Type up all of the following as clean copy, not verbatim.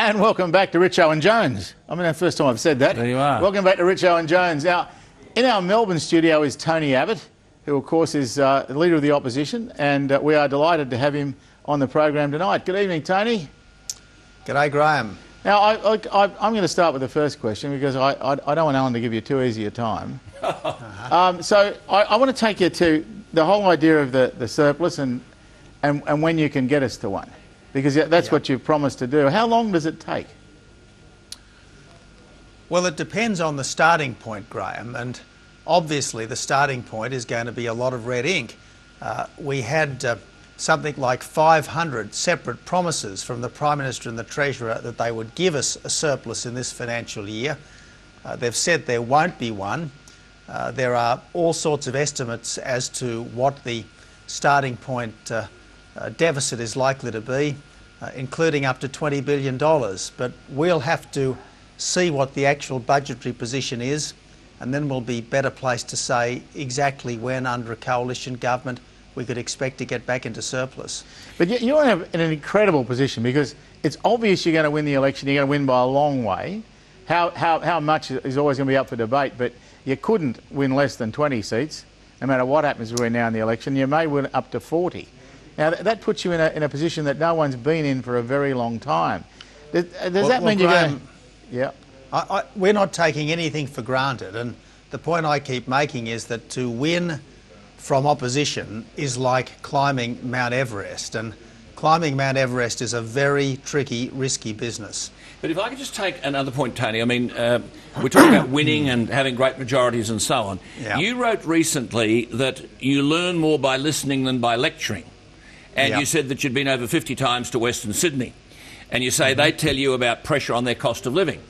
And welcome back to Richo and Jones. I mean, the first time I've said that. There you are. Welcome back to Richo and Jones. Now, in our Melbourne studio is Tony Abbott, who, of course, is the Leader of the Opposition, and we are delighted to have him on the program tonight. Good evening, Tony. G'day, Graham. Now, I'm going to start with the first question because I don't want Alan to give you too easy a time. So I want to take you to the whole idea of the surplus and when you can get us to one, because that's what you've promised to do. How long does it take? Well, it depends on the starting point, Graham, and obviously the starting point is going to be a lot of red ink. We had something like 500 separate promises from the Prime Minister and the Treasurer that they would give us a surplus in this financial year. They've said there won't be one. There are all sorts of estimates as to what the starting point deficit is likely to be, including up to $20 billion. But we'll have to see what the actual budgetary position is, and then we'll be better placed to say exactly when, under a coalition government, we could expect to get back into surplus. But you're in an incredible position because it's obvious you're going to win the election. You're going to win by a long way. How much is always going to be up for debate, but you couldn't win less than 20 seats, no matter what happens between now and the election. You may win up to 40. Now, that puts you in a position that no one's been in for a very long time. Does that mean you're going to... Yeah. We're not taking anything for granted, and the point I keep making is that to win from opposition is like climbing Mount Everest, and climbing Mount Everest is a very tricky, risky business. But if I could just take another point, Tony, I mean, we're talking about winning and having great majorities and so on. Yep. You wrote recently that you learn more by listening than by lecturing. And Yep. you said that you'd been over 50 times to Western Sydney. And you say they tell you about pressure on their cost of living.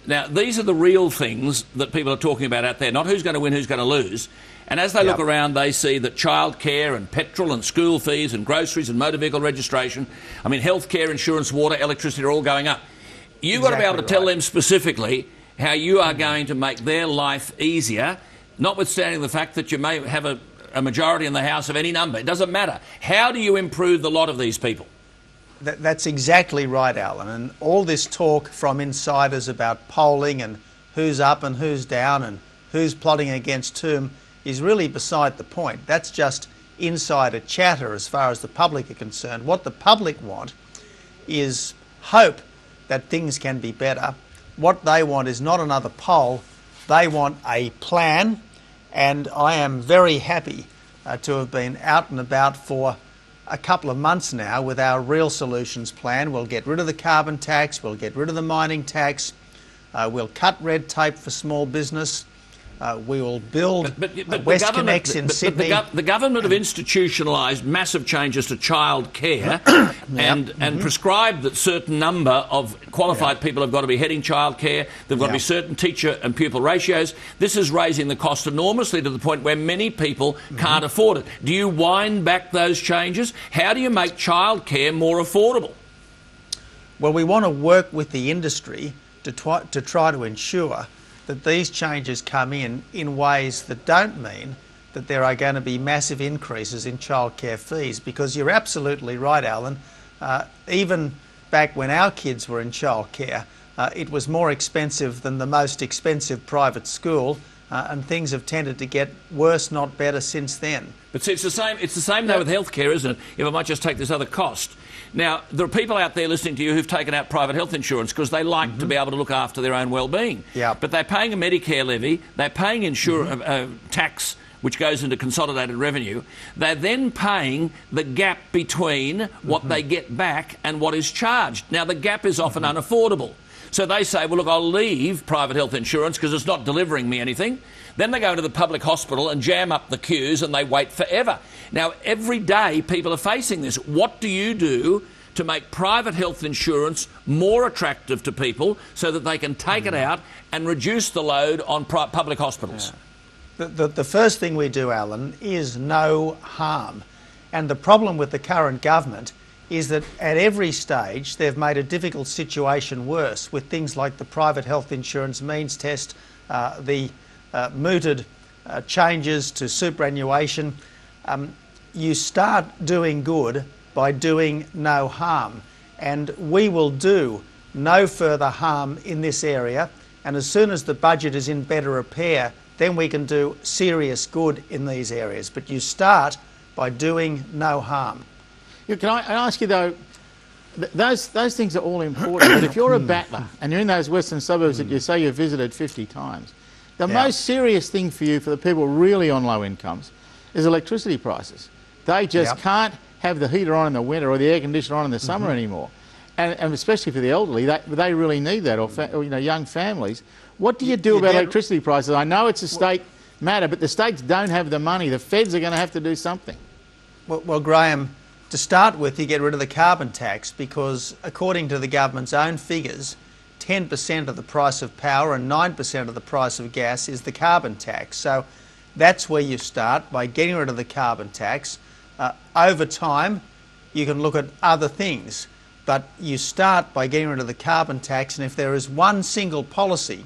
Now, these are the real things that people are talking about out there, not who's going to win, who's going to lose. And as they Yep. look around, they see that childcare and petrol and school fees and groceries and motor vehicle registration, I mean, healthcare, insurance, water, electricity are all going up. You've got to be able to tell them specifically how you are going to make their life easier, notwithstanding the fact that you may have a majority in the House of any number. It doesn't matter. How do you improve the lot of these people? That's exactly right, Alan. And all this talk from insiders about polling and who's up and who's down and who's plotting against whom is really beside the point. That's just insider chatter as far as the public are concerned. What the public want is hope that things can be better. What they want is not another poll. They want a plan, and I am very happy to have been out and about for a couple of months now with our Real Solutions plan. We'll get rid of the carbon tax, we'll get rid of the mining tax, we'll cut red tape for small business, we will build WestConnex in Sydney. The government have institutionalised massive changes to child care and prescribed that certain number of qualified people have got to be heading child care. They've got to be certain teacher and pupil ratios. This is raising the cost enormously to the point where many people can't afford it. Do you wind back those changes? How do you make child care more affordable? Well, we want to work with the industry to try to ensure that these changes come in ways that don't mean that there are going to be massive increases in childcare fees, because you're absolutely right, Alan. Even back when our kids were in childcare, it was more expensive than the most expensive private school, and things have tended to get worse, not better, since then. But see, it's the same though with healthcare, isn't it? If I might just take this other cost. Now, there are people out there listening to you who've taken out private health insurance because they like to be able to look after their own well-being. Yeah. But they're paying a Medicare levy, they're paying tax, which goes into consolidated revenue. They're then paying the gap between what they get back and what is charged. Now, the gap is often unaffordable. So they say, well, look, I'll leave private health insurance because it's not delivering me anything. Then they go into the public hospital and jam up the queues and they wait forever. Now, every day people are facing this. What do you do to make private health insurance more attractive to people so that they can take it out and reduce the load on public hospitals? Yeah. The first thing we do, Alan, is no harm. And the problem with the current government is that at every stage they've made a difficult situation worse with things like the private health insurance means test, the mooted changes to superannuation. You start doing good by doing no harm, and we will do no further harm in this area, and as soon as the budget is in better repair, then we can do serious good in these areas. But you start by doing no harm. Can I ask you though, those things are all important, but if you're a battler and you're in those western suburbs that you say you've visited 50 times, the most serious thing for you, for the people really on low incomes, is electricity prices. They just can't have the heater on in the winter or the air conditioner on in the summer anymore. And especially for the elderly, they really need that, or young families. What do you do about electricity prices? I know it's a state matter, but the states don't have the money. The feds are going to have to do something. Well, Graham, to start with, you get rid of the carbon tax because, according to the government's own figures, 10% of the price of power and 9% of the price of gas is the carbon tax. So that's where you start, by getting rid of the carbon tax. Over time, you can look at other things. But you start by getting rid of the carbon tax, and if there is one single policy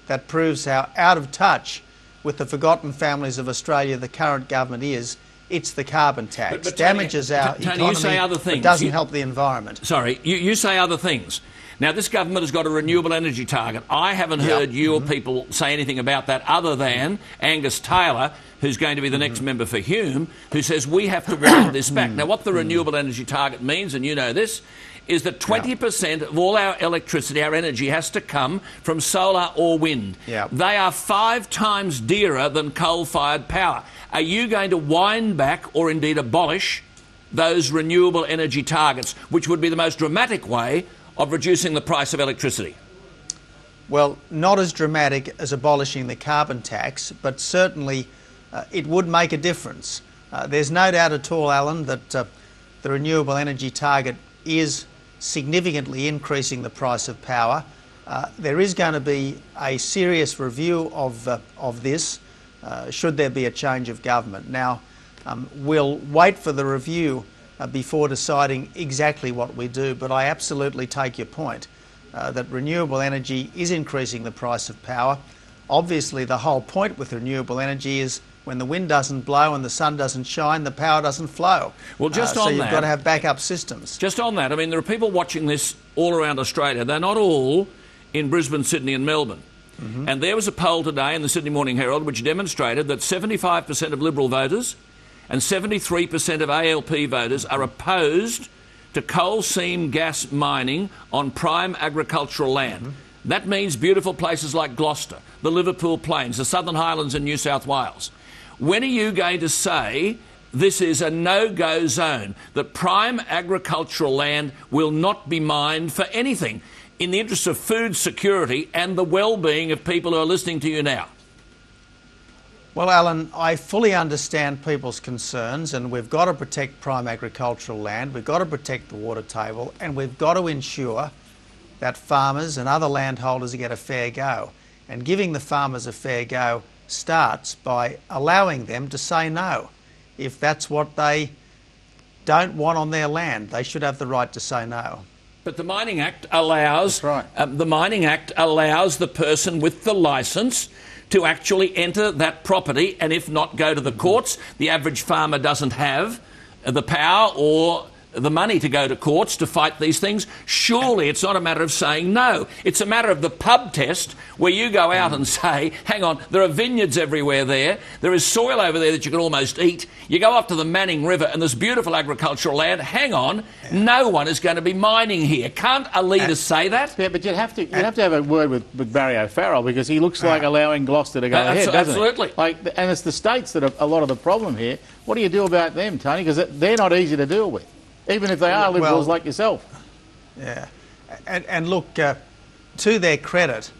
that proves how out of touch with the forgotten families of Australia the current government is, it's the carbon tax. But damages our economy, you say other things. But doesn't help the environment. Sorry, you say other things. Now, this government has got a renewable energy target. I haven't heard you or people say anything about that other than Angus Taylor, who's going to be the next member for Hume, who says we have to wind this back. Now, what the renewable energy target means, and you know this, is that 20% of all our electricity, our energy, has to come from solar or wind. They are 5 times dearer than coal-fired power. Are you going to wind back or indeed abolish those renewable energy targets, which would be the most dramatic way of reducing the price of electricity? Well, not as dramatic as abolishing the carbon tax, but certainly it would make a difference. There's no doubt at all, Alan, that the renewable energy target is significantly increasing the price of power. There is going to be a serious review of this should there be a change of government. Now, we'll wait for the review before deciding exactly what we do, but I absolutely take your point that renewable energy is increasing the price of power. Obviously, the whole point with renewable energy is when the wind doesn't blow and the sun doesn't shine, the power doesn't flow. Well, just on so you've that, got to have backup systems. Just on that, I mean, there are people watching this all around Australia. They're not all in Brisbane, Sydney and Melbourne. And there was a poll today in the Sydney Morning Herald which demonstrated that 75% of Liberal voters and 73% of ALP voters are opposed to coal seam gas mining on prime agricultural land. That means beautiful places like Gloucester, the Liverpool Plains, the Southern Highlands and New South Wales. When are you going to say this is a no-go zone, that prime agricultural land will not be mined for anything in the interest of food security and the well-being of people who are listening to you now? Well, Alan, I fully understand people's concerns, and we've got to protect prime agricultural land, we've got to protect the water table, and we've got to ensure that farmers and other landholders get a fair go. And giving the farmers a fair go starts by allowing them to say no. If that's what they don't want on their land, they should have the right to say no. But the Mining Act allows the Mining Act allows the person with the licence to actually enter that property, and if not, go to the courts. The average farmer doesn't have the power or the money to go to courts to fight these things. Surely it's not a matter of saying no. It's a matter of the pub test, where you go out and say, hang on, there are vineyards everywhere there. There is soil over there that you can almost eat. You go up to the Manning River and there's beautiful agricultural land. Hang on, no one is going to be mining here. Can't a leader say that? Yeah, but you'd have to have a word with Barry O'Farrell, because he looks like allowing Gloucester to go ahead, doesn't absolutely. he? And it's the states that are a lot of the problem here. What do you do about them, Tony? Because they're not easy to deal with, even if they are Liberals like yourself. Yeah. And look, to their credit,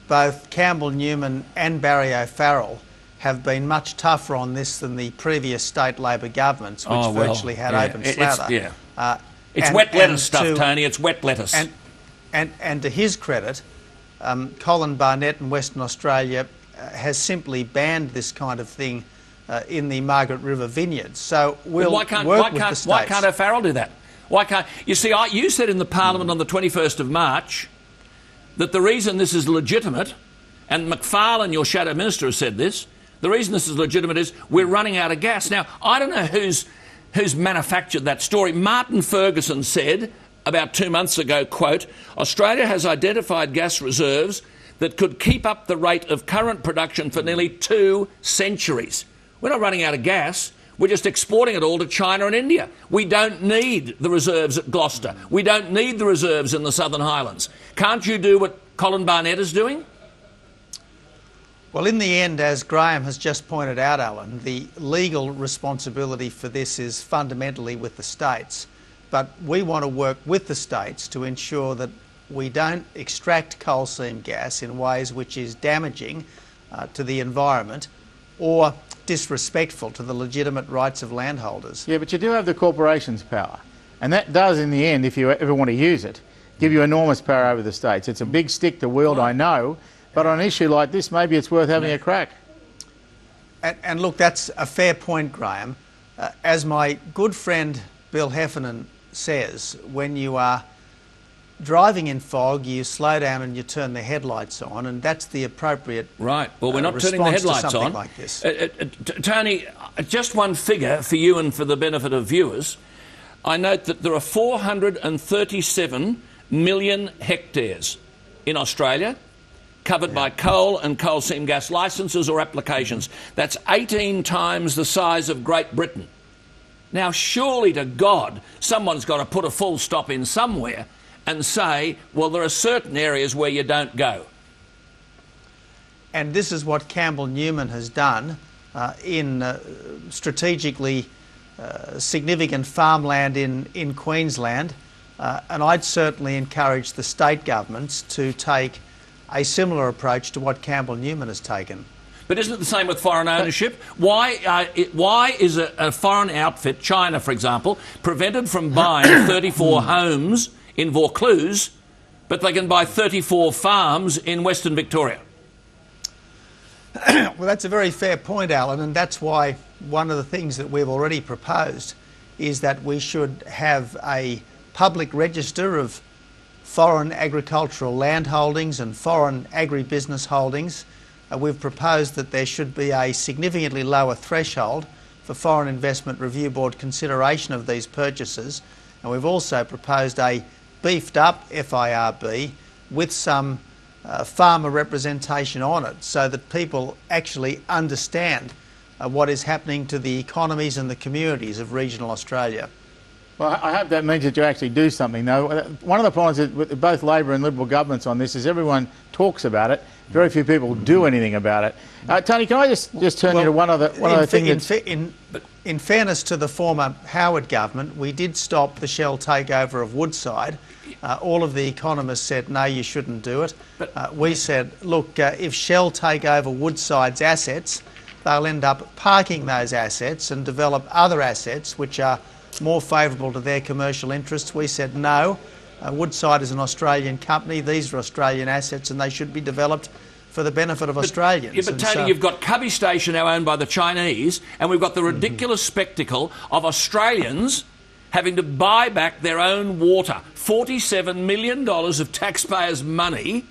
both Campbell Newman and Barry O'Farrell have been much tougher on this than the previous state Labor governments, which virtually had open slather. It's wet lettuce stuff, Tony. It's wet lettuce. And to his credit, Colin Barnett in Western Australia has simply banned this kind of thing in the Margaret River vineyards. So we'll work with the states. Why can't O'Farrell do that? Why can't you see? You said in the Parliament on the 21st of March that the reason this is legitimate, and McFarlane, your shadow minister, has said this. The reason this is legitimate is we're running out of gas. Now, I don't know who's manufactured that story. Martin Ferguson said about 2 months ago, quote, Australia has identified gas reserves that could keep up the rate of current production for nearly 2 centuries. We're not running out of gas. We're just exporting it all to China and India. We don't need the reserves at Gloucester. We don't need the reserves in the Southern Highlands. Can't you do what Colin Barnett is doing? Well, in the end, as Graham has just pointed out, Alan, the legal responsibility for this is fundamentally with the states. But we want to work with the states to ensure that we don't extract coal seam gas in ways which is damaging to the environment or disrespectful to the legitimate rights of landholders. Yeah, but you do have the corporations' power. And that does, in the end, if you ever want to use it, give you enormous power over the states. It's a big stick to wield, I know, but on an issue like this, maybe it's worth having a crack. And look, that's a fair point, Graham. As my good friend Bill Heffernan says, when you are driving in fog, you slow down and you turn the headlights on, and that's the appropriate right. Well, we're not turning the headlights on. Like this. Tony, just one figure for you and for the benefit of viewers. I note that there are 437 million hectares in Australia covered by coal and coal seam gas licences or applications. That's 18 times the size of Great Britain. Now, surely to God, someone's got to put a full stop in somewhere and say, well, there are certain areas where you don't go. And this is what Campbell Newman has done in strategically significant farmland in Queensland. And I'd certainly encourage the state governments to take a similar approach to what Campbell Newman has taken. But isn't it the same with foreign ownership? Why is a foreign outfit, China for example, prevented from buying 34 homes in Vaucluse, but they can buy 34 farms in Western Victoria? Well, that's a very fair point, Alan, and that's why one of the things that we've already proposed is that we should have a public register of foreign agricultural land holdings and foreign agribusiness holdings. We've proposed that there should be a significantly lower threshold for Foreign Investment Review Board consideration of these purchases, and we've also proposed a beefed up FIRB with some farmer representation on it so that people actually understand what is happening to the economies and the communities of regional Australia. Well, I hope that means that you actually do something, though. One of the problems with both Labor and Liberal governments on this is everyone talks about it, very few people do anything about it. Tony, can I just turn you to one other thing? In fairness to the former Howard government, we did stop the Shell takeover of Woodside. All of the economists said, no, you shouldn't do it. We said, look, if Shell take over Woodside's assets, they'll end up parking those assets and develop other assets which are more favourable to their commercial interests. We said no, Woodside is an Australian company, these are Australian assets and they should be developed for the benefit of Australians. Yeah, but Tony, you've got Cubby Station now owned by the Chinese, and we've got the ridiculous spectacle of Australians having to buy back their own water. $47 million of taxpayers' money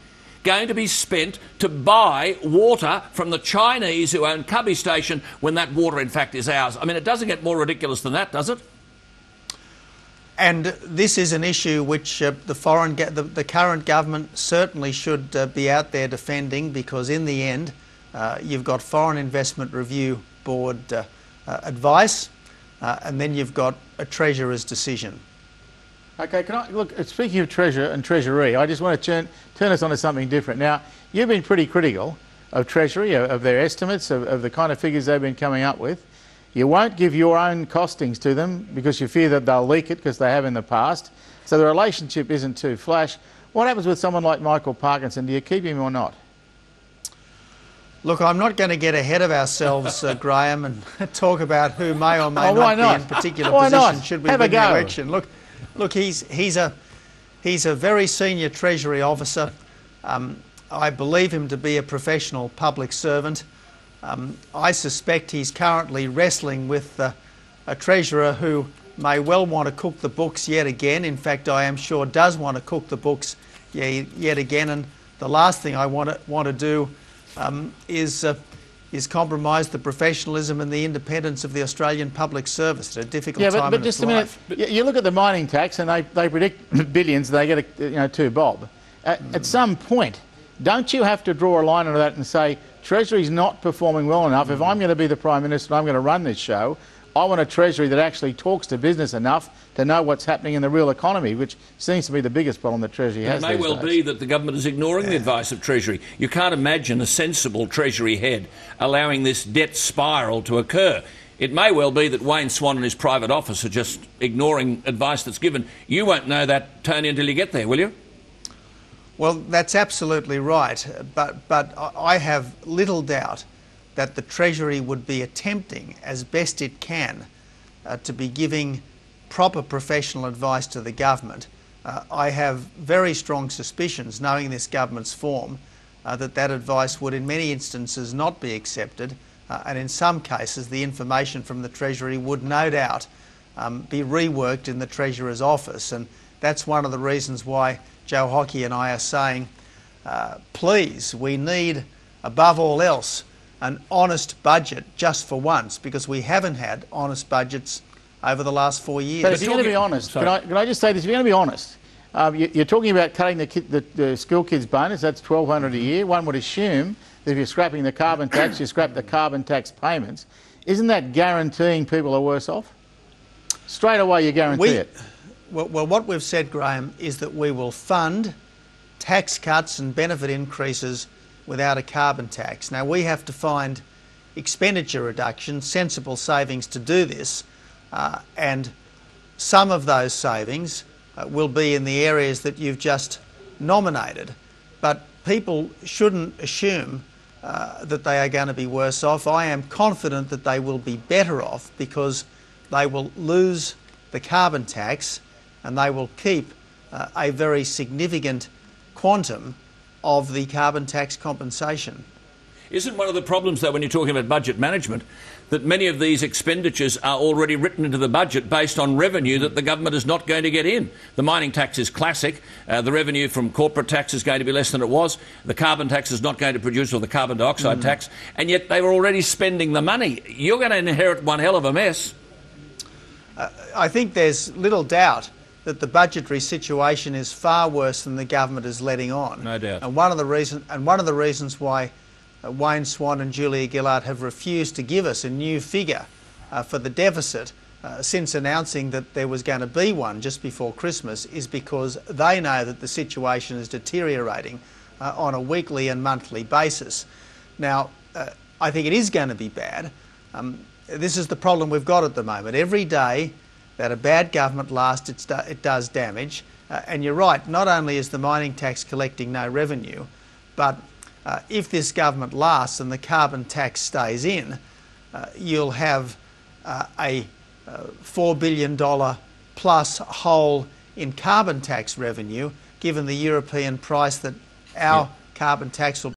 going to be spent to buy water from the Chinese who own Cubby Station when that water in fact is ours. I mean, it doesn't get more ridiculous than that, does it? And this is an issue which the current government certainly should be out there defending, because in the end you've got Foreign Investment Review Board advice and then you've got a Treasurer's decision. Okay, can I look? Speaking of Treasurer and Treasury, I just want to turn us on to something different. Now, you've been pretty critical of Treasury, of their estimates, of the kind of figures they've been coming up with. You won't give your own costings to them because you fear that they'll leak it, because they have in the past. So the relationship isn't too flash. What happens with someone like Michael Parkinson? Do you keep him or not? Look, I'm not going to get ahead of ourselves, Graham, and talk about who may or may not be in particular position should we win the election. Look, he's a very senior Treasury officer. I believe him to be a professional public servant. I suspect he's currently wrestling with a Treasurer who may well want to cook the books yet again. In fact, I am sure does want to cook the books yet again. And the last thing I want to do is is compromise the professionalism and the independence of the Australian public service at a difficult time but in just its a minute. life. You look at the mining tax, and they predict billions. They get 2 bob. At some point, don't you have to draw a line under that and say Treasury's not performing well enough? If I'm going to be the Prime Minister and I'm going to run this show, I want a Treasury that actually talks to business enough to know what's happening in the real economy, which seems to be the biggest problem that Treasury has. It may well be that the government is ignoring the advice of Treasury. You can't imagine a sensible Treasury head allowing this debt spiral to occur. It may well be that Wayne Swan and his private office are just ignoring advice that's given. You won't know that, Tony, until you get there, will you? Well, that's absolutely right, but I have little doubt that the Treasury would be attempting as best it can to be giving proper professional advice to the government. I have very strong suspicions, knowing this government's form, that advice would in many instances not be accepted, and in some cases the information from the Treasury would no doubt be reworked in the Treasurer's office, and that's one of the reasons why Joe Hockey and I are saying, please, we need, above all else, an honest budget just for once, because we haven't had honest budgets over the last 4 years. But if you're going to be honest, can I just say this? If you're going to be honest, you're talking about cutting the school kids' bonus. That's $1,200 a year. One would assume that if you're scrapping the carbon tax, you scrap the carbon tax payments. Isn't that guaranteeing people are worse off? Straight away, you guarantee it. Well, what we've said, Graham, is that we will fund tax cuts and benefit increases without a carbon tax. Now, we have to find expenditure reductions, sensible savings to do this, and some of those savings will be in the areas that you've just nominated. But people shouldn't assume that they are going to be worse off. I am confident that they will be better off because they will lose the carbon tax and they will keep a very significant quantum of the carbon tax compensation. Isn't one of the problems, though, when you're talking about budget management, that many of these expenditures are already written into the budget based on revenue that the government is not going to get in? The mining tax is classic. The revenue from corporate tax is going to be less than it was. The carbon tax is not going to produce, or the carbon dioxide tax, and yet they were already spending the money. You're going to inherit one hell of a mess. I think there's little doubt that the budgetary situation is far worse than the government is letting on. No doubt. And one of the reasons why Wayne Swan and Julia Gillard have refused to give us a new figure for the deficit since announcing that there was going to be one just before Christmas is because they know that the situation is deteriorating on a weekly and monthly basis. Now, I think it is going to be bad. This is the problem we've got at the moment. Every day that a bad government lasts, it does damage. And you're right, not only is the mining tax collecting no revenue, but if this government lasts and the carbon tax stays in, you'll have a $4 billion plus hole in carbon tax revenue, given the European price that our carbon tax will